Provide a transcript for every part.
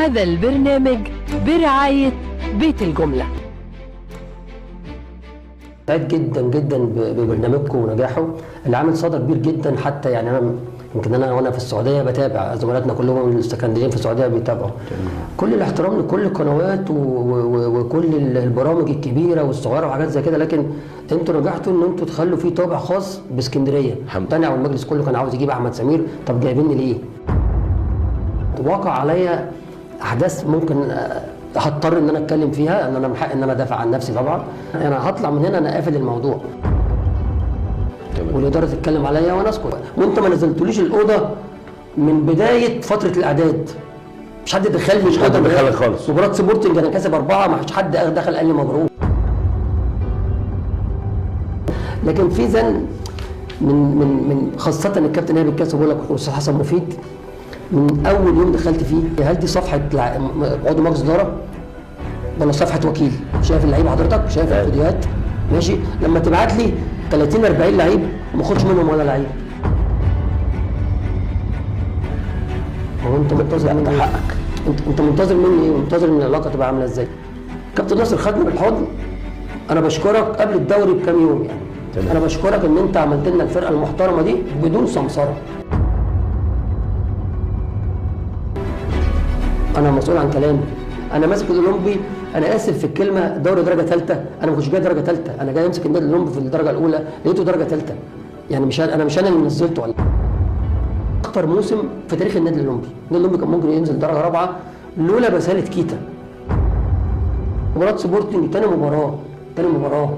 هذا البرنامج برعاية بيت الجملة. سعيد جدا جدا ببرنامجكم ونجاحه. العامل صدى كبير جدا، حتى يعني انا وانا في السعوديه بتابع زملاتنا كلهم السكندريين في السعوديه بيتابعوا. كل الاحترام لكل القنوات وكل البرامج الكبيره والصغيره وحاجات زي كده، لكن انتوا نجحتوا ان انتوا تخلوا فيه طابع خاص باسكندريه. مقتنع والمجلس كله كان عاوز يجيب احمد سمير، طب جايبيني ليه؟ واقع عليا احداث ممكن هضطر ان انا اتكلم فيها، ان انا من حق ان انا ادافع عن نفسي طبعا. انا هطلع من هنا انا قافل الموضوع والاداره تتكلم عليا وانا اسكت، وانت ما نزلتوليش الاوضه من بدايه فتره الاعداد. مش حد دخلني، مش حد دخلك خالص. مباراه سبورتنج انا كاسب 4، ما فيش حد دخل قال لي مبروك. لكن في زن من خاصه الكابتن ايهاب الكاس، بقول لك الاستاذ حسن مفيد، من اول يوم دخلت فيه، هل دي صفحه عضو مجلس اداره ولا صفحه وكيل؟ شايف اللعيبه حضرتك، شايف الفيديوهات، ماشي؟ لما تبعت لي 30 40 لعيب وما اخدش منهم ولا لعيب، هو انت منتظر مني ايه؟ حقك. انت منتظر مني ايه؟ منتظر ان العلاقه تبقى عامله ازاي؟ كابتن ناصر خدني بالحضن. انا بشكرك قبل الدوري بكام يوم يعني. تمام. انا بشكرك ان انت عملت لنا الفرقه المحترمه دي بدون سمسره. انا مسؤول عن كلامي، انا ماسك الاولمبي. انا اسف في الكلمه، دوري درجه ثالثه، انا ما كنتش جاي درجه ثالثه، انا جاي امسك النادي الاولمبي في الدرجه الاولى، لقيته درجه ثالثه. يعني مش انا اللي نزلته. ولا اكتر موسم في تاريخ النادي الاولمبي، النادي الاولمبي كان ممكن ينزل درجه رابعه لولا بساله كيتا. مباراه سبورتنج تاني مباراه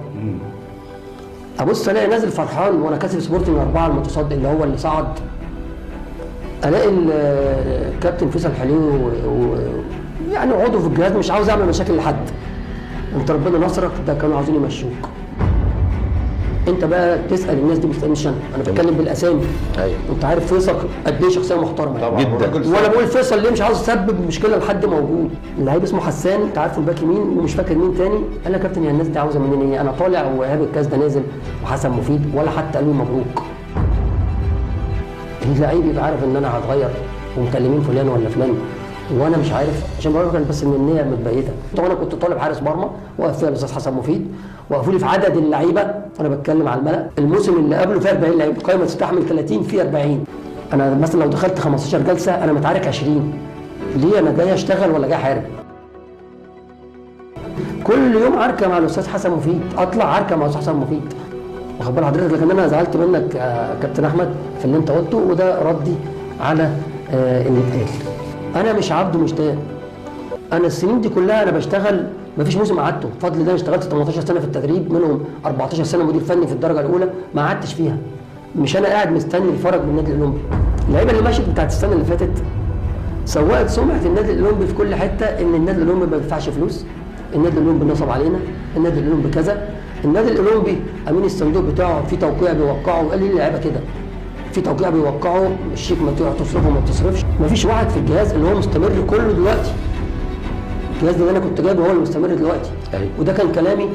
ابص الاقي نازل فرحان وانا كاسب سبورتنج 4 المتصدر اللي هو اللي صعد، الاقي الكابتن فيصل حليم يعني عضو في الجهاز مش عاوز اعمل مشاكل لحد. انت ربنا نصرك، ده كانوا عاوزين يمشوك. انت بقى تسال الناس دي، ما تسالنيش انا بتكلم بالاسامي. ايوه انت عارف فيصل قد ايه شخصيه محترمه طبعا جدا، وانا بقول فيصل ليه مش عاوز يسبب مشكله لحد موجود. اللعيب اسمه حسان، انت عارفه الباك يمين ومش فاكر مين تاني، قال لي يا كابتن يا الناس دي عاوزه مني ايه؟ انا طالع وايهاب الكاس ده نازل وحسن مفيد، ولا حتى قالوا لي مبروك. اللعيب يبقى عارف ان انا هتغير ومكلمين فلان ولا فلان وانا مش عارف، عشان بقول لك بس ان النيه متبيته. طبعا انا كنت طالب حارس مرمى، وقف فيها الاستاذ حسن مفيد، وقفوا لي في عدد اللعيبه وانا بتكلم على الملأ. الموسم اللي قبله فيه 40 لعيب، القائمه تستحمل 30 في 40. انا مثلا لو دخلت 15 جلسه انا متعارك 20. ليه؟ انا جاي اشتغل ولا جاي احارب؟ كل يوم عركه مع الاستاذ حسن مفيد، اطلع عركه مع الاستاذ حسن مفيد، واخد بال حضرتك؟ لكن انا زعلت منك يا كابتن احمد في اللي انت قلته، وده ردي على اللي اتقال. انا مش عبد مشتاق. انا السنين دي كلها انا بشتغل، مفيش موسم قعدته بفضل الله. اشتغلت 18 سنه في التدريب، منهم 14 سنه مدير فني في الدرجه الاولى، ما قعدتش فيها. مش انا قاعد مستني الفرج من النادي الاولمبي. اللعيبه اللي مشت بتاعت السنه اللي فاتت سوقت سمعه النادي الاولمبي في كل حته، ان النادي الاولمبي ما بيدفعش فلوس، النادي الاولمبي نصب علينا، النادي الاولمبي كذا، النادي الاولمبي امين الصندوق بتاعه في توقيع بيوقعه، وقال لي اللعيبه كده في توقيع بيوقعه، الشيك ما تصرفه وما بتصرفش. مفيش واحد في الجهاز اللي هو مستمر كله دلوقتي. الجهاز ده اللي انا كنت جايبه هو اللي مستمر دلوقتي. أيوة. وده كان كلامي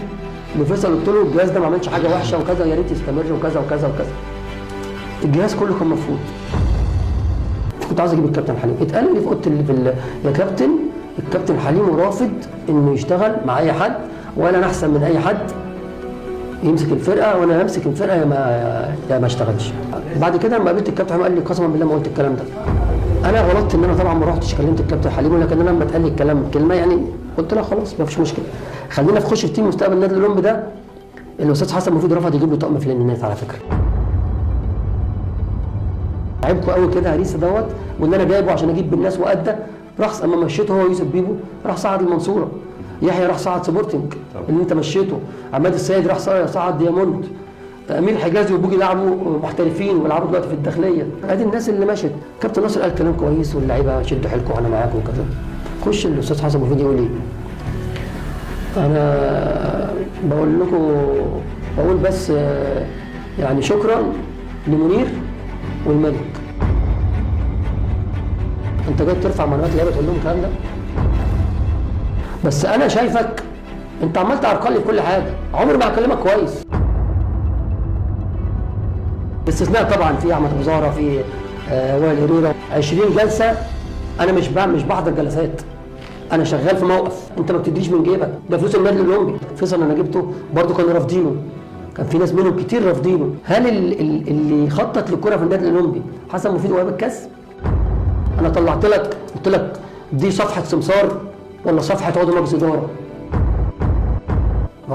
لفيصل، قلت له الجهاز ده ما عملش حاجه وحشه وكذا، يا ريت يستمر وكذا وكذا وكذا. الجهاز كله كان مفروض. كنت عايز اجيب الكابتن حليم، اتقال لي في اوضه يا كابتن الكابتن حليم رافض انه يشتغل مع اي حد، ولا انا احسن من اي حد يمسك الفرقه، وانا همسك الفرقه يا ما اشتغلش. بعد كده لما قابلت الكابتن حليم قال لي قسما بالله ما قلت الكلام ده. انا غلطت ان انا طبعا ما رحتش كلمت الكابتن حليم، لكن انا لما اتقال لي الكلام كلمه يعني قلت لا خلاص ما فيش مشكله، خلينا نخش في تيم مستقبل النادي الاولمبي ده. الاستاذ حسن مفيد رفض يجيب له طقم فلانيات على فكره. عيبكم قوي كده هريسه دوت، وان انا جايبه عشان اجيب بالناس وادى. راح اما مشيته هو يوسف بيبو راح صعد المنصوره، يحيى راح صعد سبورتنج اللي انت مشيته، عماد السيد راح صعد دياموند، امير حجازي وبوجي لعبوا محترفين وبيلعبوا دلوقتي في الداخليه. ادي الناس اللي مشت. كابتن ناصر قال كلام كويس واللعيبه شدوا حيلكم وانا معاكم وكذا. خش الاستاذ حسن مفيد يقول ايه؟ انا بقول بس يعني شكرا لمنير والملك. انت جاي ترفع معنويات اللعيبه تقول لهم الكلام ده؟ بس انا شايفك انت عمال تعرقلي في كل حاجه، عمري ما هكلمك كويس. باستثناء طبعا في احمد ابو زهره، في وائل هريره 20 جلسه. انا مش بحضر جلسات، انا شغال في موقف، انت ما بتديش من جيبك، ده فلوس النادي الاولمبي. فيصل انا جبته برضه كانوا رافضينه، كان في ناس منهم كتير رافضينه. هل اللي خطط للكره في النادي الاولمبي حسن مفيد وإيهاب الكاس؟ انا طلعت لك قلت لك دي صفحه سمسار ولا صفحه عضو مجلس اداره؟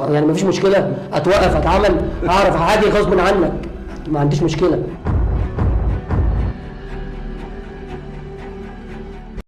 يعني مفيش مشكله اتوقف اتعامل اعرف عادي غصب عنك، ما عنديش مشكله.